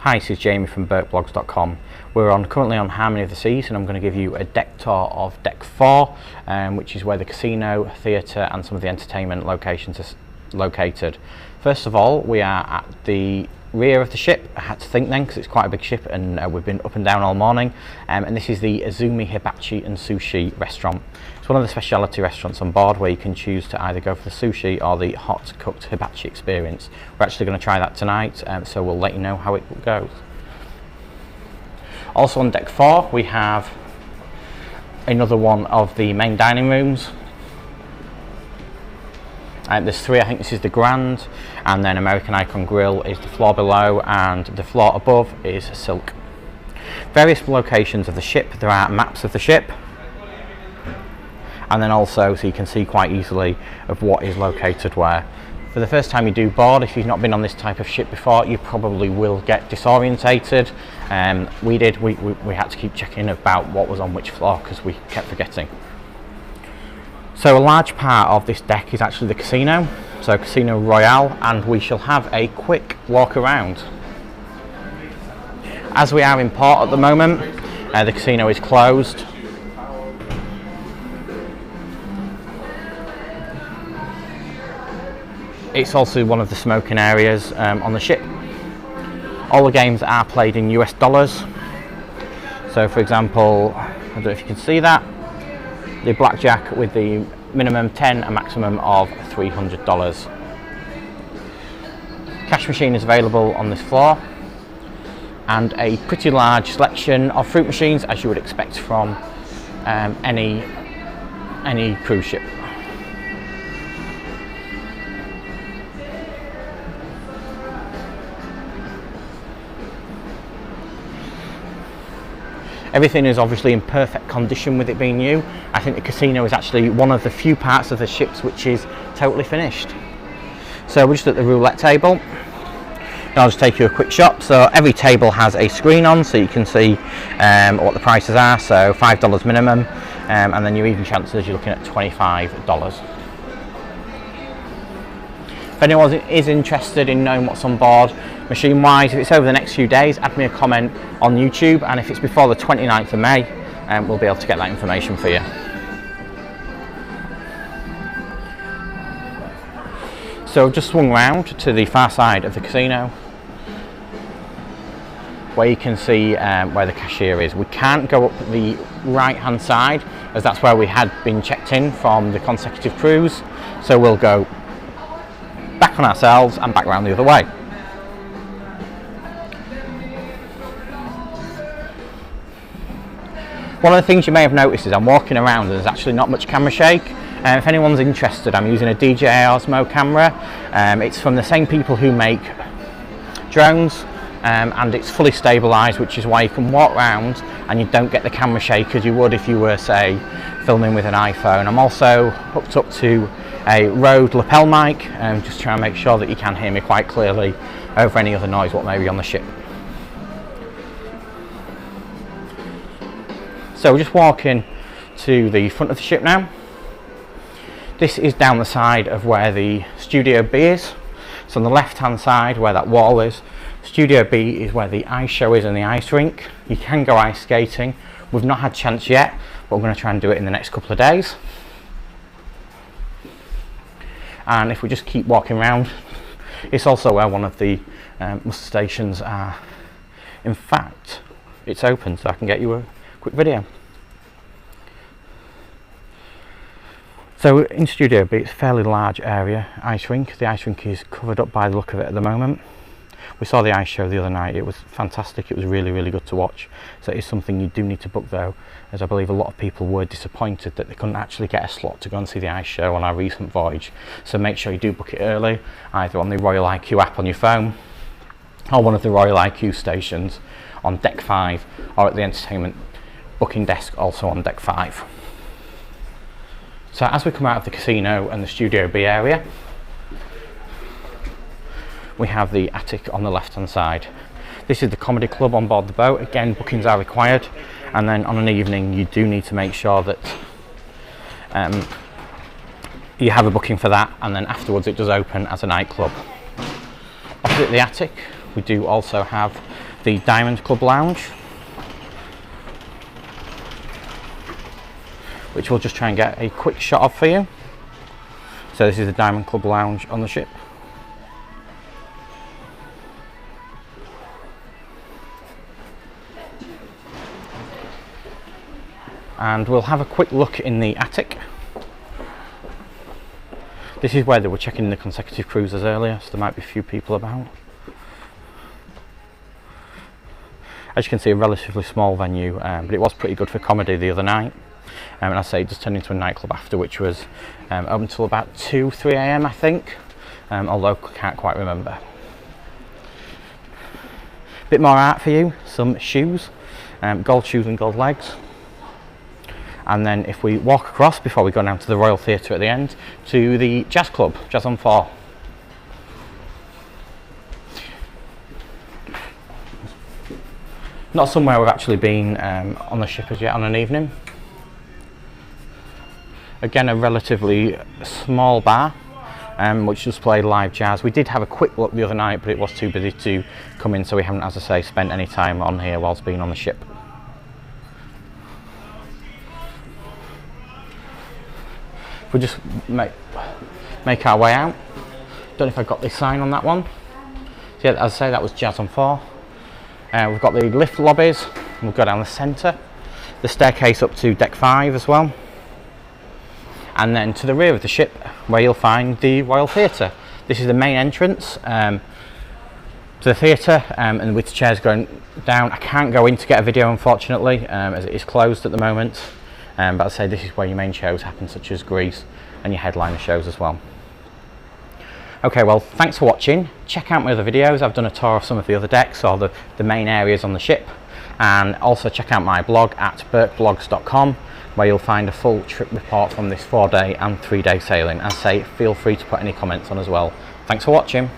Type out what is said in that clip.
Hi, this is Jamie from BurkeBlogs.com. We're currently on Harmony of the Seas, and I'm going to give you a deck tour of Deck 4, which is where the casino, theatre and some of the entertainment locations are located. First of all, we are at the rear of the ship. I had to think then because it's quite a big ship, and we've been up and down all morning, and this is the Azumi Hibachi and Sushi restaurant. It's one of the specialty restaurants on board where you can choose to either go for the sushi or the hot cooked hibachi experience. We're actually going to try that tonight, so we'll let you know how it goes. Also on Deck 4 we have another one of the main dining rooms. There's three. I think this is the Grand, and then American Icon Grill is the floor below, and the floor above is Silk. Various locations of the ship. There are maps of the ship, and then also so you can see quite easily of what is located where. For the first time you do board, if you've not been on this type of ship before, you probably will get disorientated. We had to keep checking about what was on which floor because we kept forgetting. So a large part of this deck is actually the casino, so Casino Royale, and we shall have a quick walk around. As we are in port at the moment, the casino is closed. It's also one of the smoking areas on the ship. All the games are played in US dollars. So for example, I don't know if you can see that, the blackjack with the minimum 10 and maximum of $300. Cash machine is available on this floor, and a pretty large selection of fruit machines, as you would expect from any cruise ship. Everything is obviously in perfect condition with it being new. I think the casino is actually one of the few parts of the ships which is totally finished. So we're just at the roulette table. And I'll just take you a quick shot. So every table has a screen on, so you can see what the prices are. So $5 minimum, and then your even chances, you're looking at $25. If anyone is interested in knowing what's on board machine wise, if it's over the next few days, add me a comment on YouTube, and if it's before the 29th of May, we'll be able to get that information for you. So I've just swung round to the far side of the casino where you can see where the cashier is. We can't go up the right hand side as that's where we had been checked in from the consecutive cruise, so we'll go back on ourselves and back round the other way. One of the things you may have noticed is I'm walking around and there's actually not much camera shake. If anyone's interested, I'm using a DJI Osmo camera. It's from the same people who make drones, and it's fully stabilised, which is why you can walk around and you don't get the camera shake as you would if you were, say, filming with an iPhone. I'm also hooked up to a Rode lapel mic, just trying to make sure that you can hear me quite clearly over any other noise what may be on the ship. So we're just walking to the front of the ship now. This is down the side of where the Studio B is. So on the left hand side where that wall is, Studio B is where the ice show is and the ice rink. You can go ice skating. We've not had a chance yet, but we're going to try and do it in the next couple of days. And if we just keep walking around, it's also where one of the muster stations are. In fact, it's open, so I can get you a quick video. So in Studio B, it's a fairly large area, ice rink. The ice rink is covered up by the look of it at the moment. We saw the ice show the other night. It was fantastic. It was really, really good to watch. So it is something you do need to book though, as I believe a lot of people were disappointed that they couldn't actually get a slot to go and see the ice show on our recent voyage. So make sure you do book it early, either on the Royal IQ app on your phone or one of the Royal IQ stations on Deck 5 or at the entertainment booking desk also on Deck 5. So as we come out of the casino and the Studio B area, we have the attic on the left hand side. This is the comedy club on board the boat. Again, bookings are required, and then on an evening you do need to make sure that you have a booking for that, and then afterwards it does open as a nightclub. Opposite the attic we do also have the Diamond Club Lounge, which we'll just try and get a quick shot of for you. So this is the Diamond Club Lounge on the ship. And we'll have a quick look in the attic. This is where they were checking the consecutive cruisers earlier, so there might be a few people about. As you can see, a relatively small venue, but it was pretty good for comedy the other night. And I say it just turned into a nightclub after, which was open until about 2-3 AM I think, although I can't quite remember. Bit more art for you, some shoes, gold shoes and gold legs. And then if we walk across, before we go down to the Royal Theatre at the end, to the Jazz Club, Jazz on 4. Not somewhere we've actually been on the ship as yet on an evening. Again, a relatively small bar, which just played live jazz. We did have a quick look the other night, but it was too busy to come in, so we haven't, as I say, spent any time on here whilst being on the ship. If we just make our way out. Don't know if I got the sign on that one. So yeah, as I say, that was Jazz on 4. We've got the lift lobbies. We'll go down the centre. The staircase up to deck 5 as well. And then to the rear of the ship, where you'll find the Royal Theatre. This is the main entrance to the theatre, and with chairs going down. I can't go in to get a video, unfortunately, as it is closed at the moment. But I'd say this is where your main shows happen, such as Grease, and your headliner shows as well. Okay, well, thanks for watching. Check out my other videos. I've done a tour of some of the other decks, or the main areas on the ship. And also check out my blog at burkeblogs.com, where you'll find a full trip report from this 4-day and 3-day sailing. And say, feel free to put any comments on as well. Thanks for watching.